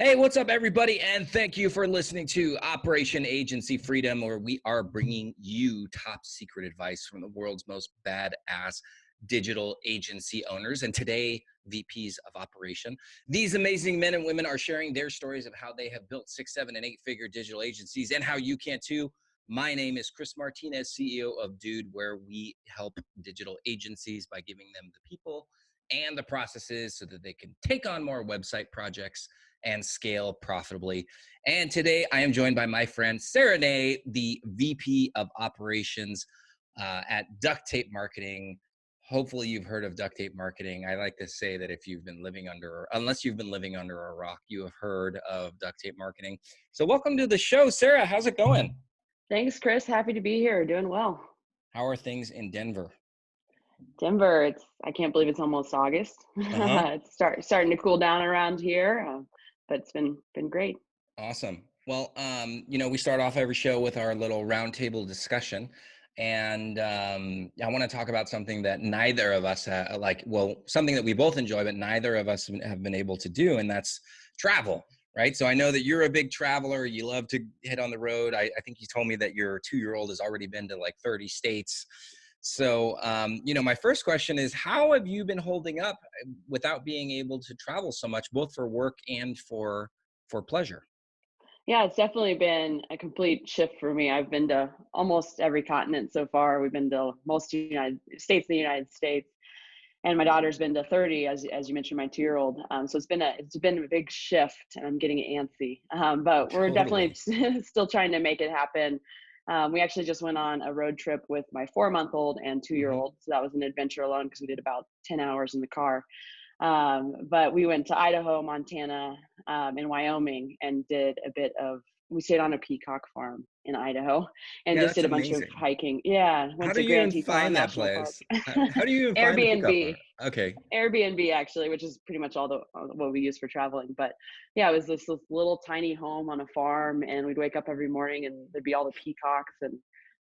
Hey, what's up, everybody? And thank you for listening to Operation Agency Freedom, where we are bringing you top secret advice from the world's most badass digital agency owners. And today, VPs of operation. These amazing men and women are sharing their stories of how they have built 6, 7, and 8-figure digital agencies and how you can too. My name is Chris Martinez, CEO of Dude, where we help digital agencies by giving them the people and the processes so that they can take on more website projects and scale profitably. And today I am joined by my friend Sara Nay, the VP of Operations at Duct Tape Marketing. Hopefully you've heard of Duct Tape Marketing. I like to say that if you've been living under, unless you've been living under a rock, you have heard of Duct Tape Marketing. So welcome to the show, Sara. How's it going? Thanks, Chris. Happy to be here. Doing well. How are things in Denver? Denver, I can't believe it's almost August. Uh-huh. It's starting to cool down around here, but it's been great. Awesome. Well, we start off every show with our little roundtable discussion. And I want to talk about something that neither of us something that we both enjoy, but neither of us have been able to do, and that's travel, right? So I know that you're a big traveler. You love to hit on the road. I think you told me that your 2-year-old has already been to like 30 states. So, my first question is, how have you been holding up without being able to travel so much, both for work and for pleasure? Yeah, it's definitely been a complete shift for me. I've been to almost every continent so far. We've been to most United States in the United States, and my daughter's been to 30, as you mentioned, my 2-year-old. So it's been a big shift, and I'm getting antsy. But we're definitely Totally. still trying to make it happen. We actually just went on a road trip with my 4-month-old and 2-year-old. So that was an adventure alone because we did about 10 hours in the car. But we went to Idaho, Montana, and Wyoming, and we stayed on a peacock farm in Idaho and Yeah, just that's did a bunch of amazing. hiking. Yeah, How went do to you even Grand Teton find that National Park. place? How do you even find the pickup Airbnb, bar? Okay. Airbnb actually, which is pretty much all what we use for traveling. But yeah, it was this little tiny home on a farm, and we'd wake up every morning, and there'd be all the peacocks, and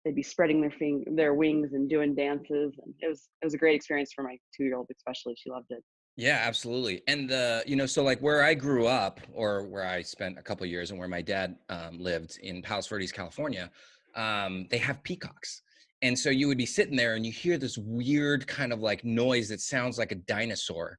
they'd be spreading their wings and doing dances, and it was a great experience for my 2-year-old especially. She loved it. Yeah, absolutely. And so like where I grew up, or where I spent a couple of years, and where my dad lived in Palos Verdes, California, they have peacocks. And so you would be sitting there and you hear this weird kind of like noise that sounds like a dinosaur.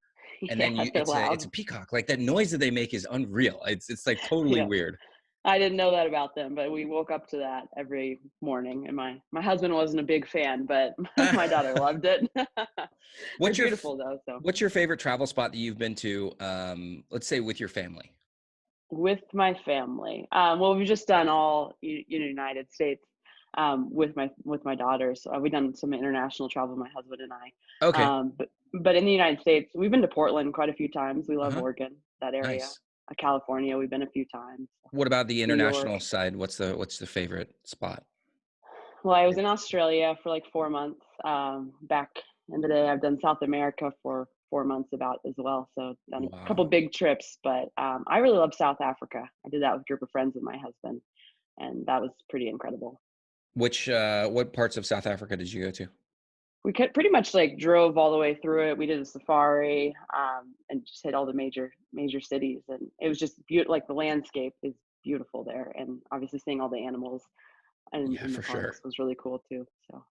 And then Yeah, they're it's loud. a peacock. Like that noise that they make is unreal. It's like totally Yeah. weird. I didn't know that about them, but we woke up to that every morning, and my husband wasn't a big fan, but my daughter loved it. They're What's your beautiful though. So what's your favorite travel spot that you've been to? Let's say with your family. with my family, well, we've just done all United States with my daughters. So we've done some international travel, my husband and I. Okay. But in the United States, we've been to Portland quite a few times. We love Uh-huh. Oregon, that area. Nice. California, we've been a few times. What about the New York. international side? What's the favorite spot? Well, I was in Australia for like 4 months. Back in the day, I've done South America for 4 months about as well. So done a couple Wow. big trips, but I really love South Africa. I did that with a group of friends with my husband, and that was pretty incredible. What parts of South Africa did you go to? We could pretty much like drove all the way through it. We did a safari, and just hit all the major cities, and it was just beautiful. Like the landscape is beautiful there, and obviously seeing all the animals Yeah, in the for sure. parks was really cool too. So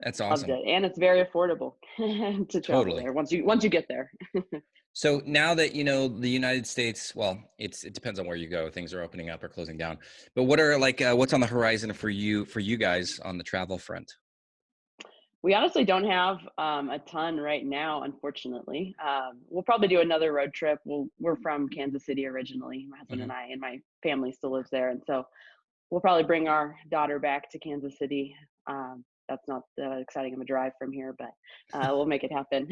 That's loved awesome. it, and it's very affordable to travel Totally. there once you get there. So now that you know the United States, well, it depends on where you go. Things are opening up or closing down. But what are what's on the horizon for you guys on the travel front? We honestly don't have a ton right now, unfortunately. We'll probably do another road trip. We're from Kansas City originally, my husband and Hmm. I, and my family still lives there, and so we'll probably bring our daughter back to Kansas City. That's not exciting of a drive from here, but we'll make it happen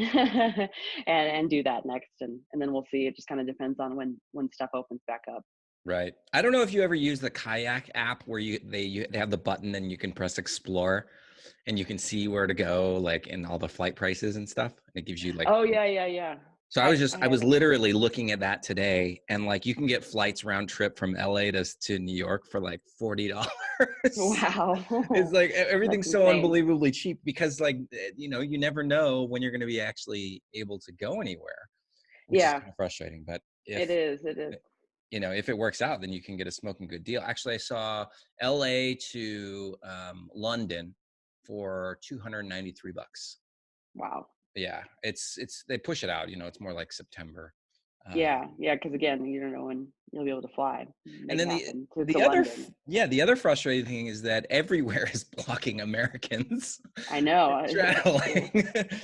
and do that next, and then we'll see. It just kind of depends on when stuff opens back up. Right. I don't know if you ever use the kayak app where they have the button and you can press explore and you can see where to go, like in all the flight prices and stuff. It gives you like, Oh yeah, yeah, yeah. so I I was haven't. literally looking at that today, and like you can get flights round trip from LA to New York for like $40. It's Wow, like that's everything's so insane. unbelievably cheap because like you never know when you're going to be actually able to go anywhere, which is Yeah, kind of frustrating. But it if is. It is. if it works out, then you can get a smoking good deal. Actually, I saw LA to London for $293. Wow. Yeah, it's they push it out. It's more like September. Yeah, Um, yeah, because again, you don't know when you'll be able to fly, and make it then happen to the other London. the other frustrating thing is that everywhere is blocking Americans I know, it's true. traveling.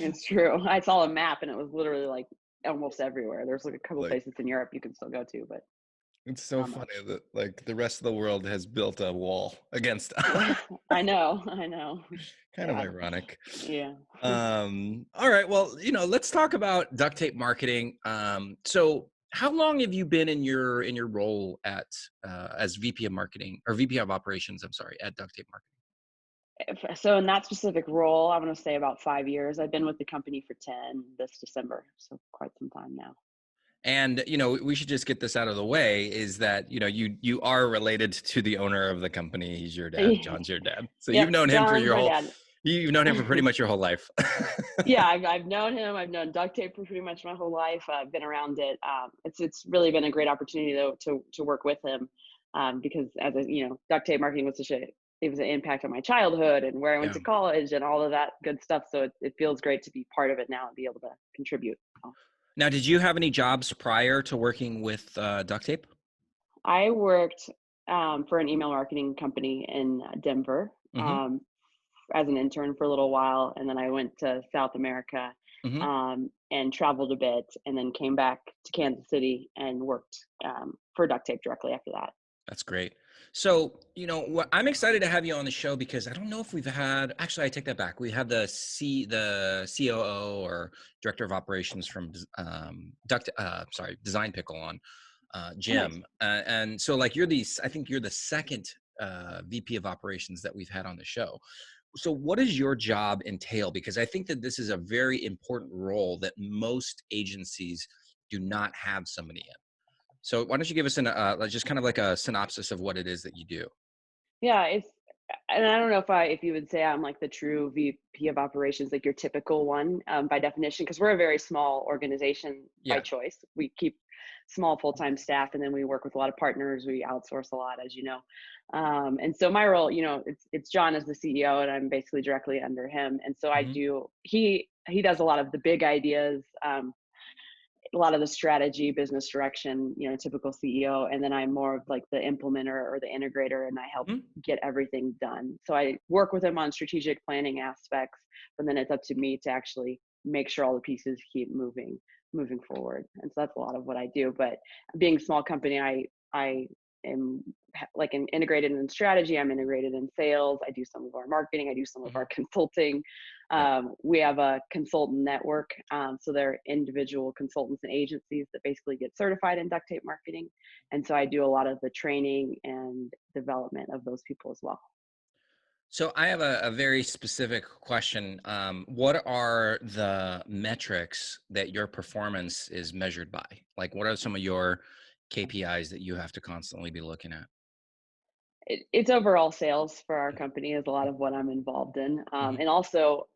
It's true. I saw a map and it was literally like almost everywhere. There's like a couple Like, places in Europe you can still go to, but it's so not funny much. that like the rest of the world has built a wall against us. I know, I know. Kind of Sad. ironic. Yeah. All right. Well, let's talk about duct tape marketing. So how long have you been in your role at as VP of marketing or VP of operations, I'm sorry, at Duct Tape Marketing? So in that specific role, I'm going to say about 5 years. I've been with the company for 10 this December, so quite some time now. And we should just get this out of the way is that you are related to the owner of the company. He's your dad. John's your dad. So Yep, John's my dad. you've known him for pretty much your whole life. Yeah, I've known him. I've known duct tape for pretty much my whole life. I've been around it. It's really been a great opportunity though to work with him, because as duct tape marketing was it was an impact on my childhood and where I went Yeah. to college and all of that good stuff. So it feels great to be part of it now and be able to contribute. So Now, did you have any jobs prior to working with duct tape? I worked for an email marketing company in Denver. Mm-hmm. Um, as an intern for a little while, and then I went to South America Mm-hmm. and traveled a bit, and then came back to Kansas City and worked for Duct Tape directly after that. That's great. So, I'm excited to have you on the show because I don't know if we've had, actually, I take that back. We had the COO or director of operations from Design Pickle on, Oh, nice. Jim. And so like I think you're the second VP of operations that we've had on the show. So what does your job entail? Because I think that this is a very important role that most agencies do not have somebody in. So why don't you give us just kind of like a synopsis of what it is that you do? Yeah, and I don't know if you would say I'm like the true VP of operations, like your typical one by definition, because we're a very small organization by Yeah. choice. We keep small full-time staff, and then we work with a lot of partners. We outsource a lot, as you know. And so my role, it's John as the CEO, and I'm basically directly under him. And so I Hmm. do. He does a lot of the big ideas. A lot of the strategy, business direction, typical CEO. And then I'm more of like the implementer or the integrator, and I help Hmm. get everything done. So I work with him on strategic planning aspects, but then it's up to me to actually make sure all the pieces keep moving forward. And so that's a lot of what I do. But being a small company, I am like integrated in strategy. I'm integrated in sales. I do some of our marketing. I do some of Hmm. our consulting. Yeah. We have a consultant network. So they're individual consultants and agencies that basically get certified in duct tape marketing. And so I do a lot of the training and development of those people as well. So I have a very specific question. What are the metrics that your performance is measured by? Like, what are some of your KPIs that you have to constantly be looking at? It's overall sales for our company is a lot of what I'm involved in. Hmm. And also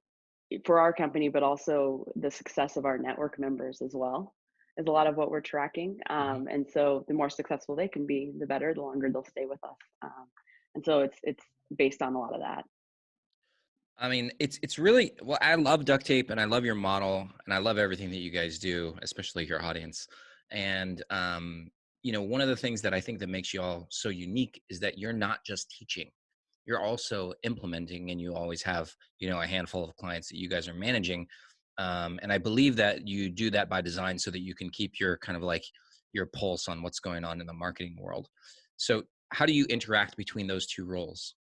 for our company, but also the success of our network members as well is a lot of what we're tracking. Hmm. And so the more successful they can be, the better, the longer they'll stay with us. And so it's based on a lot of that. I mean, it's really well. I love duct tape, and I love your model, and I love everything that you guys do, especially your audience. And one of the things that I think that makes you all so unique is that you're not just teaching; you're also implementing, and you always have a handful of clients that you guys are managing. And I believe that you do that by design, so that you can keep your kind of like your pulse on what's going on in the marketing world. So, how do you interact between those two roles?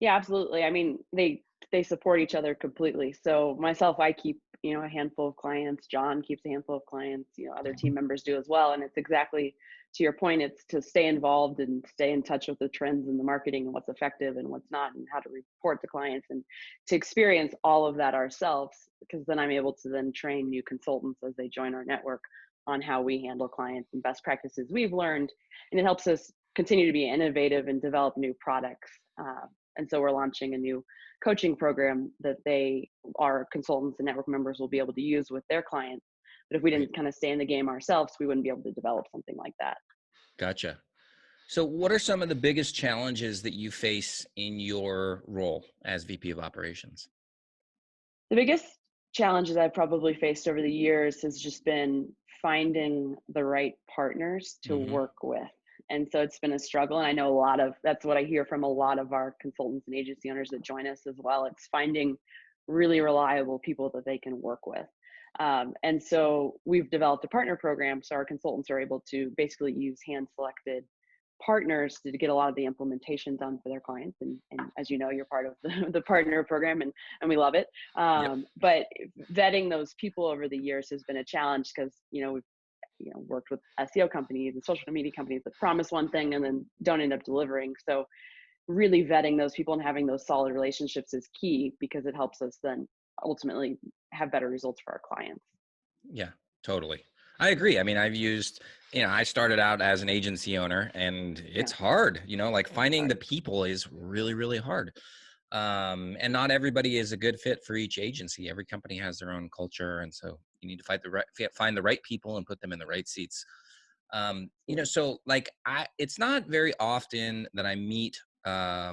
Yeah, absolutely. I mean, they support each other completely. So myself, I keep, a handful of clients. John keeps a handful of clients, other team members do as well. And it's exactly to your point, it's to stay involved and stay in touch with the trends in the marketing and what's effective and what's not and how to report to clients and to experience all of that ourselves, because then I'm able to then train new consultants as they join our network on how we handle clients and best practices we've learned. And it helps us continue to be innovative and develop new products. And so we're launching a new coaching program that our consultants and network members will be able to use with their clients. But if we Right. didn't kind of stay in the game ourselves, we wouldn't be able to develop something like that. Gotcha. So what are some of the biggest challenges that you face in your role as VP of operations? The biggest challenges I've probably faced over the years has just been finding the right partners to Hmm. work with. And so it's been a struggle. And I know that's what I hear from a lot of our consultants and agency owners that join us as well. It's finding really reliable people that they can work with. And so we've developed a partner program. So our consultants are able to basically use hand selected partners to get a lot of the implementation done for their clients. And as you know, you're part of the partner program, and we love it. Yep. But vetting those people over the years has been a challenge because, we've worked with SEO companies and social media companies that promise one thing and then don't end up delivering. So really vetting those people and having those solid relationships is key because it helps us then ultimately have better results for our clients. Yeah, totally. I agree. I mean, I started out as an agency owner and it's Yeah, hard, like it's finding hard. the people is really, really hard. And not everybody is a good fit for each agency. Every company has their own culture. And so you need to find the right people and put them in the right seats. Absolutely. So like it's not very often that I meet a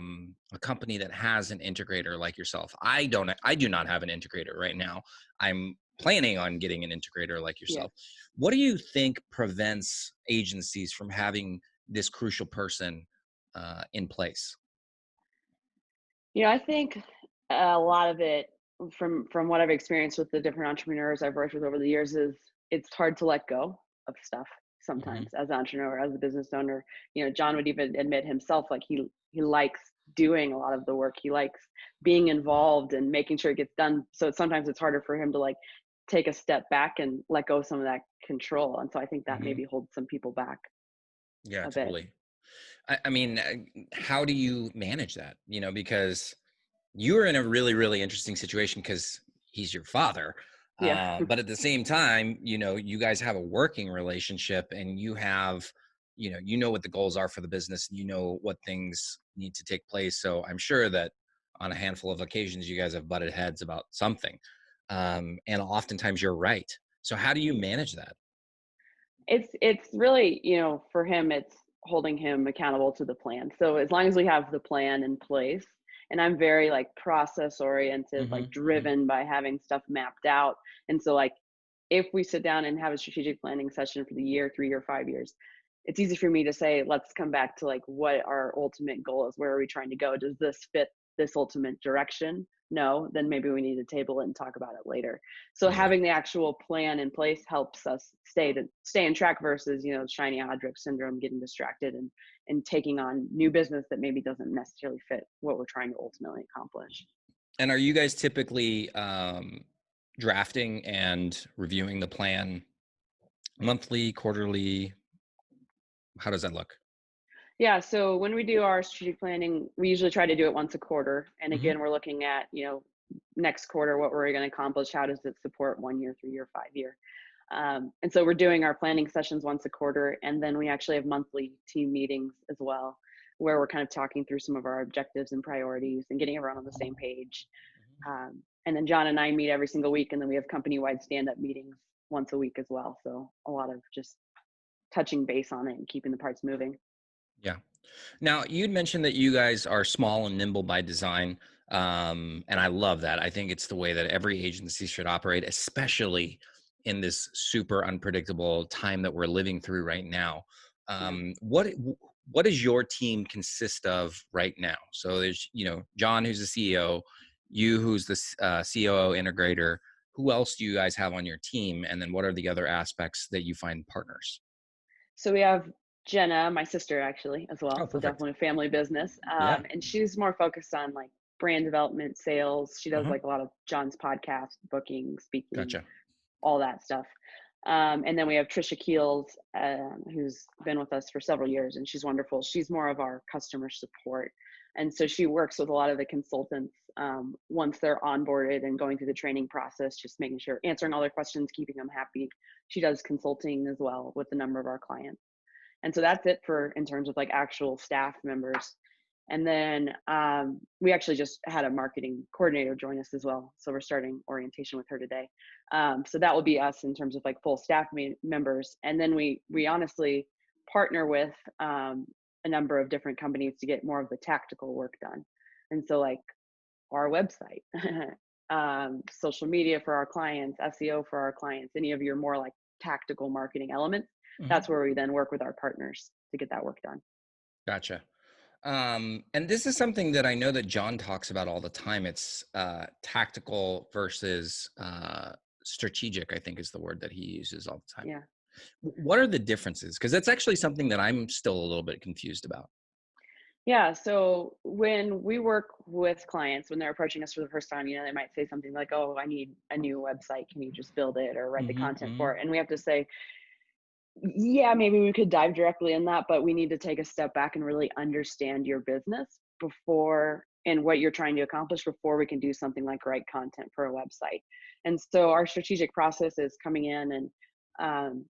company that has an integrator like yourself. I do not have an integrator right now. I'm planning on getting an integrator like Yeah. yourself. What do you think prevents agencies from having this crucial person in place? I think a lot of it from what I've experienced with the different entrepreneurs I've worked with over the years is it's hard to let go of stuff Hmm. sometimes as an entrepreneur, as a business owner. John would even admit himself, like he likes doing a lot of the work. He likes being involved and making sure it gets done. So sometimes it's harder for him to like take a step back and let go of some of that control. And so I think that Hmm. maybe holds some people back Yeah, a bit. totally. I mean, how do you manage that? Because you are in a really, really interesting situation because he's your father. Yeah. But at the same time, you guys have a working relationship and you know what the goals are for the business and you know what things need to take place. So I'm sure that on a handful of occasions, you guys have butted heads about something. And oftentimes you're right. So how do you manage that? It's really, for him, it's holding him accountable to the plan. So as long as we have the plan in place, and I'm very like process oriented, Hmm. like Hmm. driven by having stuff mapped out. And so like if we sit down and have a strategic planning session for the year, 3 year, 5 years, it's easy for me to say, let's come back to like what our ultimate goal is. Where are we trying to go? Does this fit this ultimate direction? No, then maybe we need to table it and talk about it later. So Totally. having the actual plan in place helps us stay in track versus, shiny object syndrome, getting distracted and taking on new business that maybe doesn't necessarily fit what we're trying to ultimately accomplish. And are you guys typically drafting and reviewing the plan monthly, quarterly? How does that look? Yeah, so when we do our strategic planning, we usually try to do it once a quarter. And Hmm. again, we're looking at, next quarter, what we're going to accomplish, how does it support 1 year, 3 year, 5 year. And so we're doing our planning sessions once a quarter, and then we actually have monthly team meetings as well, where we're kind of talking through some of our objectives and priorities and getting everyone on the same page. And then John and I meet every single week, and then we have company-wide stand-up meetings once a week as well. So a lot of just touching base on it and keeping the parts moving. Yeah. Now, you'd mentioned that you guys are small and nimble by design. And I love that. I think it's the way that every agency should operate, especially in this super unpredictable time that we're living through right now. Yeah. What does your team consist of right now? So there's, John, who's the CEO, you, who's the COO integrator. Who else do you guys have on your team? And then what are the other aspects that you find partners? So we have Jenna, my sister, actually, as Oh, well. So perfect. definitely a family business. Yeah. And she's more focused on like brand development, sales. She does Uh-huh. like a lot of John's podcast, booking, speaking, Gotcha. all that stuff. And then we have Trisha Keels, who's been with us for several years, and she's wonderful. She's more of our customer support. And so she works with a lot of the consultants once they're onboarded and going through the training process, just making sure, answering all their questions, keeping them happy. She does consulting as well with a number of our clients. And so that's it for in terms of like actual staff members. And then we actually just had a marketing coordinator join us as well. So we're starting orientation with her today. So that will be us in terms of like full staff members. And then we honestly, partner with a number of different companies to get more of the tactical work done. And so, like our website, social media for our clients, SEO for our clients, any of your more like tactical marketing elements, Mhm. that's where we then work with our partners to get that work done. Gotcha. And this is something that I know that John talks about all the time. It's tactical versus strategic, I think is the word that he uses all the time. Yeah. What are the differences? Because that's actually something that I'm still a little bit confused about. Yeah. So when we work with clients, when they're approaching us for the first time, they might say something like, "Oh, I need a new website. Can you just build it or write the Hmm. content Hmm. for it?" And we have to say, yeah, maybe we could dive directly in that, but we need to take a step back and really understand your business before and what you're trying to accomplish before we can do something like write content for a website. And so our strategic process is coming in and um,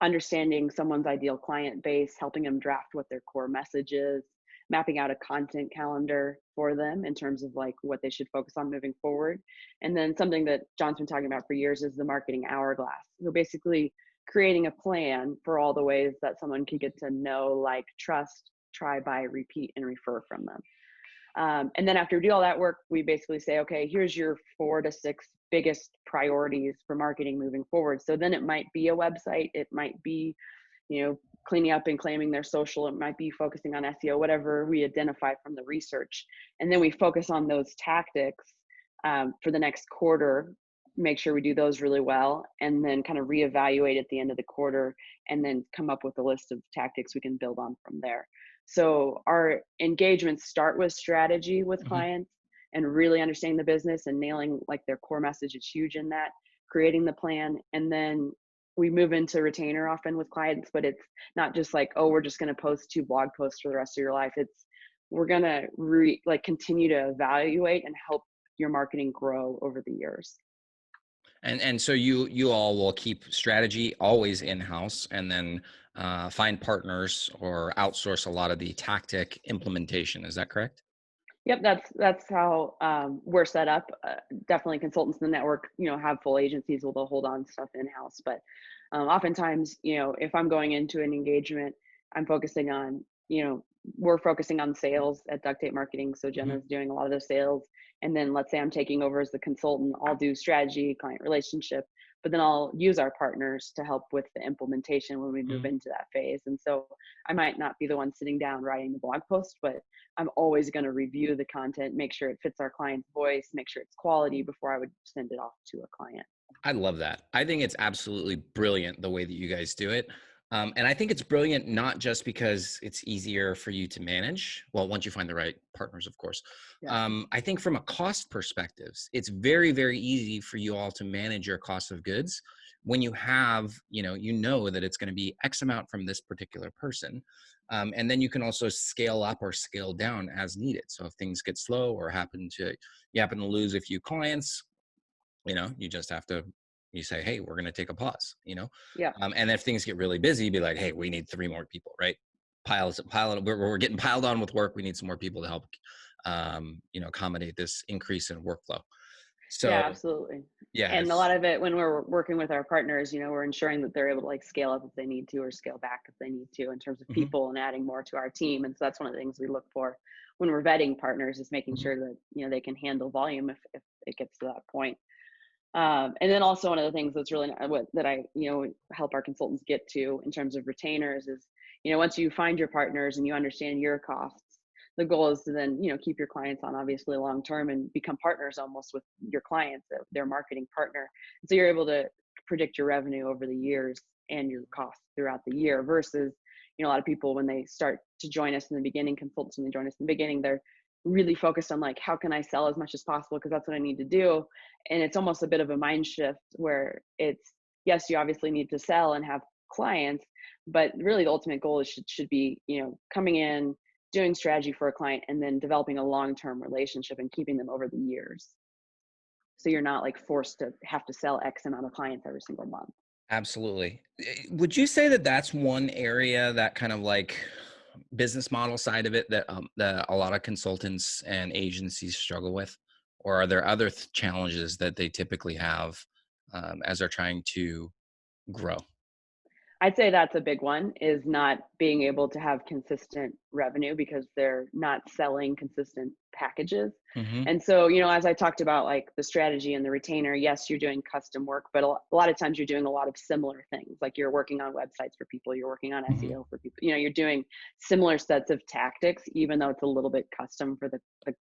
understanding someone's ideal client base, helping them draft what their core message is, mapping out a content calendar for them in terms of like what they should focus on moving forward. And then something that John's been talking about for years is the marketing hourglass. So basically creating a plan for all the ways that someone can get to know, like, trust, try, buy, repeat, and refer from them. And then after we do all that work, we basically say, okay, here's your 4 to 6 biggest priorities for marketing moving forward. So then it might be a website, it might be, cleaning up and claiming their social, it might be focusing on SEO, whatever we identify from the research. And then we focus on those tactics for the next quarter, make sure we do those really well, and then kind of reevaluate at the end of the quarter and then come up with a list of tactics we can build on from there. So our engagements start with strategy with Hmm. clients and really understanding the business and nailing like their core message is huge in that, creating the plan, and then we move into retainer often with clients, but it's not just like, oh, we're just going to post 2 blog posts for the rest of your life. It's we're going to continue to evaluate and help your marketing grow over the years. And so you all will keep strategy always in house, and then find partners or outsource a lot of the tactic implementation. Is that correct? Yep, that's how we're set up. Definitely, consultants in the network, have full agencies where they'll hold on stuff in house. But oftentimes, if I'm going into an engagement, I'm focusing on, we're focusing on sales at Duct Tape Marketing. So Hmm. Jenna's doing a lot of the sales, and then let's say I'm taking over as the consultant. I'll do strategy, client relationship, but then I'll use our partners to help with the implementation when we move Hmm. into that phase. And so I might not be the one sitting down writing the blog post, but I'm always going to review the content, make sure it fits our client's voice, make sure it's quality before I would send it off to a client. I love that. I think it's absolutely brilliant the way that you guys do it. And I think it's brilliant not just because it's easier for you to manage. Well, once you find the right partners, of course. Yeah. I think from a cost perspective, it's very, very easy for you all to manage your cost of goods when you have, you know that it's going to be X amount from this particular person. And then you can also scale up or scale down as needed. So if things get slow or you happen to lose a few clients, you just have to, you say, hey, we're going to take a pause. Yeah. And if things get really busy, be like, hey, we need 3 more people, right? We're getting piled on with work. We need some more people to help accommodate this increase in workflow. Yeah, So absolutely. yeah, And a lot it's of it when we're working with our partners, we're ensuring that they're able to like scale up if they need to or scale back if they need to in terms of mhm, people and adding more to our team. And so that's one of the things we look for when we're vetting partners is making mhm, sure that, they can handle volume if it gets to that point. And then also one of the things that's really that I help our consultants get to in terms of retainers is once you find your partners and you understand your costs, the goal is to then keep your clients on obviously long term and become partners almost with your clients, their marketing partner. So you're able to predict your revenue over the years and your costs throughout the year versus a lot of people when they start to join us in the beginning, consultants when they join us in the beginning, they're really focused on like how can I sell as much as possible because that's what I need to do, and it's almost a bit of a mind shift where it's yes, you obviously need to sell and have clients, but really the ultimate goal is should be coming in, doing strategy for a client, and then developing a long-term relationship and keeping them over the years, so you're not like forced to have to sell X amount of clients every single month. absolutely. Would you say that that's one area, that kind of like business model side of it, that a lot of consultants and agencies struggle with? Or are there other challenges that they typically have as they're trying to grow? I'd say that's a big one, is not being able to have consistent revenue because they're not selling consistent packages. Mm-hmm. And so, as I talked about like the strategy and the retainer, yes, you're doing custom work, but a lot of times you're doing a lot of similar things. Like you're working on websites for people, you're working on Mm-hmm. SEO for people, you're doing similar sets of tactics, even though it's a little bit custom for the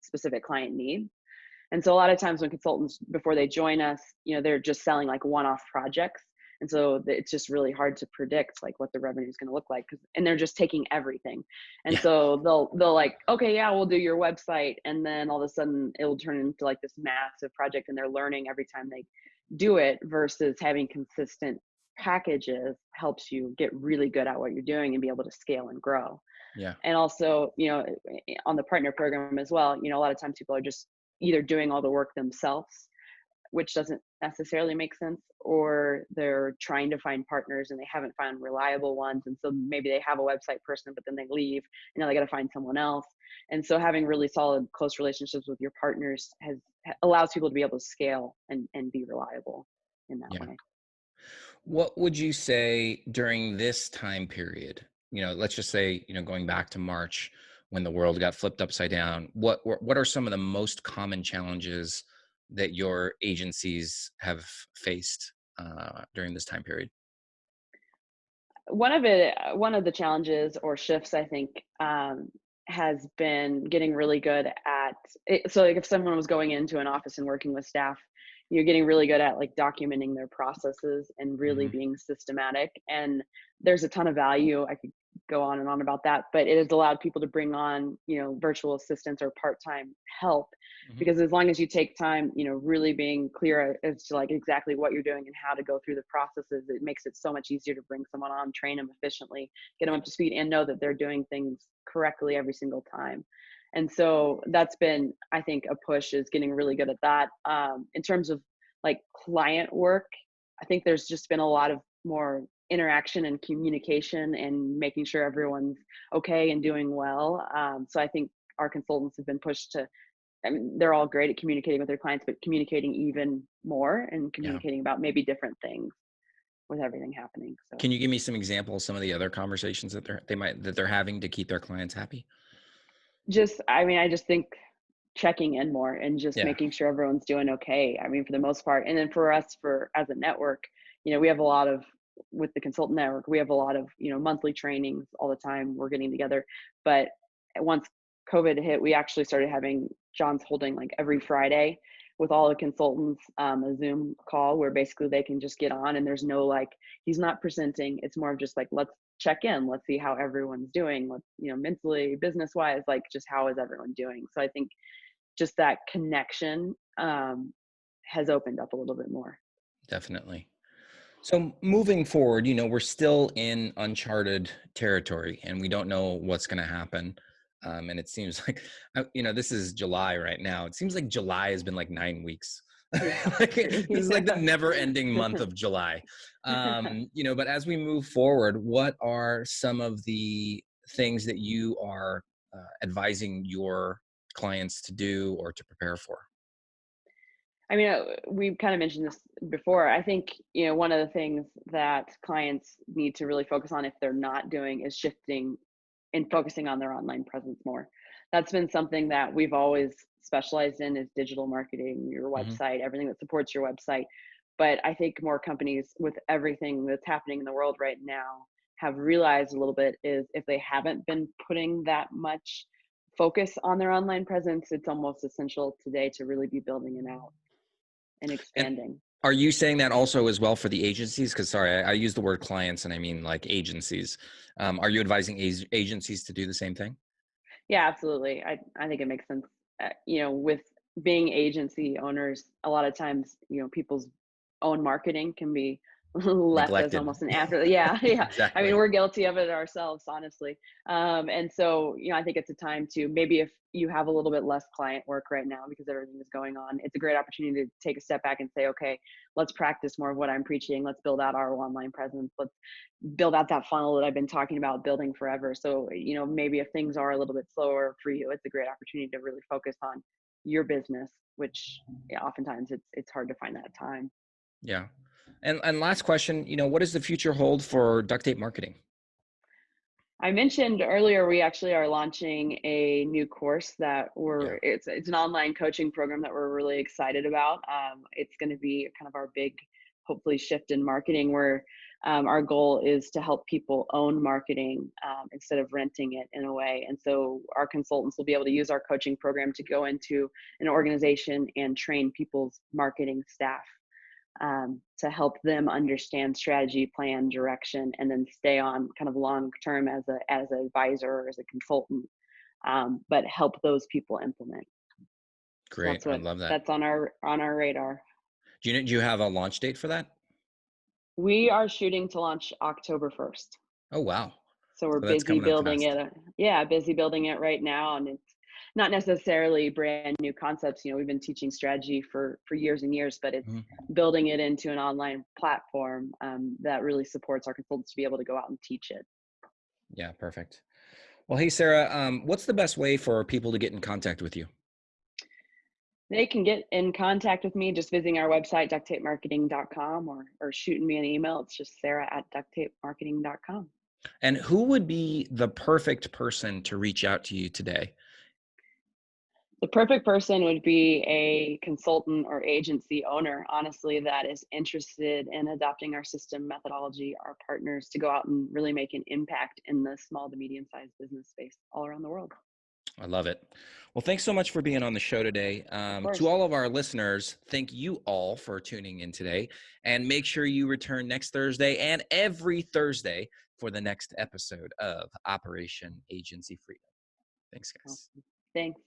specific client need. And so a lot of times when consultants, before they join us, they're just selling like one-off projects. And so it's just really hard to predict like what the revenue is going to look like, and they're just taking everything. And Yeah. so they'll like, okay, yeah, we'll do your website. And then all of a sudden it'll turn into like this massive project, and they're learning every time they do it, versus having consistent packages helps you get really good at what you're doing and be able to scale and grow. Yeah. And also, on the partner program as well, a lot of times people are just either doing all the work themselves, which doesn't necessarily make sense, or they're trying to find partners and they haven't found reliable ones. And so maybe they have a website person, but then they leave and now they got to find someone else. And so having really solid, close relationships with your partners allows people to be able to scale and be reliable in that Yeah. way. What would you say during this time period? Let's just say, going back to March when the world got flipped upside down, what are some of the most common challenges that your agencies have faced during this time period? One of the challenges or shifts, I think, has been getting really good at it. So like if someone was going into an office and working with staff, you're getting really good at like documenting their processes and really Hmm. being systematic. And there's a ton of value. I could go on and on about that, but it has allowed people to bring on, virtual assistants or part-time help, Hmm. because as long as you take time, really being clear as to like exactly what you're doing and how to go through the processes, it makes it so much easier to bring someone on, train them efficiently, get them up to speed, and know that they're doing things correctly every single time. And so that's been, I think, a push, is getting really good at that. In terms of like client work, I think there's just been a lot of more interaction and communication and making sure everyone's okay and doing well. So I think our consultants have been pushed to, I mean, they're all great at communicating with their clients, but communicating even more and Yeah. communicating about maybe different things with everything happening. So Can you give me some examples, some of the other conversations that they're having to keep their clients happy? I just think checking in more and just Yeah. making sure everyone's doing okay. I mean, for the most part. And then for us, as a network, we have a lot of, with the consultant network, we have a lot of, monthly trainings all the time. We're getting together. But once COVID hit, we actually started having, John's holding like every Friday with all the consultants, a Zoom call where basically they can just get on, and there's no like, he's not presenting. It's more of just like, let's check in, let's see how everyone's doing, let's, mentally, business wise, like just how is everyone doing. So I think just that connection has opened up a little bit more. Definitely. So moving forward, we're still in uncharted territory and we don't know what's going to happen. And it seems like, this is July right now. It seems like July has been like 9 weeks. Yeah. This is like the Yeah. never ending month of July. But as we move forward, what are some of the things that you are advising your clients to do or to prepare for? I mean, we've kind of mentioned this before. I think, one of the things that clients need to really focus on if they're not doing is shifting and focusing on their online presence more. That's been something that we've always specialized in, is digital marketing, your Hmm. website, everything that supports your website. But I think more companies, with everything that's happening in the world right now, have realized a little bit, is if they haven't been putting that much focus on their online presence, it's almost essential today to really be building it out and And expanding. are you saying that also as well for the agencies? Because sorry, I use the word clients and I mean like agencies. Are you advising agencies to do the same thing? Yeah, absolutely. I think it makes sense. With being agency owners, a lot of times, people's own marketing can be left as Neglected. almost an after. Yeah, yeah. I mean, Exactly. we're guilty of it ourselves, honestly. And so, I think it's a time to, maybe if you have a little bit less client work right now because everything is going on, it's a great opportunity to take a step back and say, okay, let's practice more of what I'm preaching. Let's build out our online presence. Let's build out that funnel that I've been talking about building forever. So, maybe if things are a little bit slower for you, it's a great opportunity to really focus on your business, which, yeah, oftentimes it's hard to find that time. Yeah. And last question, what does the future hold for duct tape marketing? I mentioned earlier, we actually are launching a new course that Yeah. it's an online coaching program that we're really excited about. It's going to be kind of our big, hopefully, shift in marketing where our goal is to help people own marketing instead of renting it in a way. And so our consultants will be able to use our coaching program to go into an organization and train people's marketing staff to help them understand strategy, plan, direction, and then stay on kind of long term as an advisor or as a consultant, but help those people implement. So Great. I love that. that's on our radar. Do you have a launch date for that? We are shooting to launch October 1st. Oh, wow. So we're So that's busy coming up building fast. it. Yeah, busy building it right now, and it's not necessarily brand new concepts. We've been teaching strategy for years and years, but it's Mhm. building it into an online platform that really supports our consultants to be able to go out and teach it. Yeah, perfect. Well, hey, Sarah, what's the best way for people to get in contact with you? They can get in contact with me just visiting our website, ducttapemarketing.com, or shooting me an email. It's just sarah@ducttapemarketing.com. And who would be the perfect person to reach out to you today? The perfect person would be a consultant or agency owner, honestly, that is interested in adopting our system methodology, our partners to go out and really make an impact in the small to medium sized business space all around the world. I love it. Well, thanks so much for being on the show today. Of To course. all of our listeners, thank you all for tuning in today. And make sure you return next Thursday and every Thursday for the next episode of Operation Agency Freedom. Thanks, guys. Awesome. Thanks.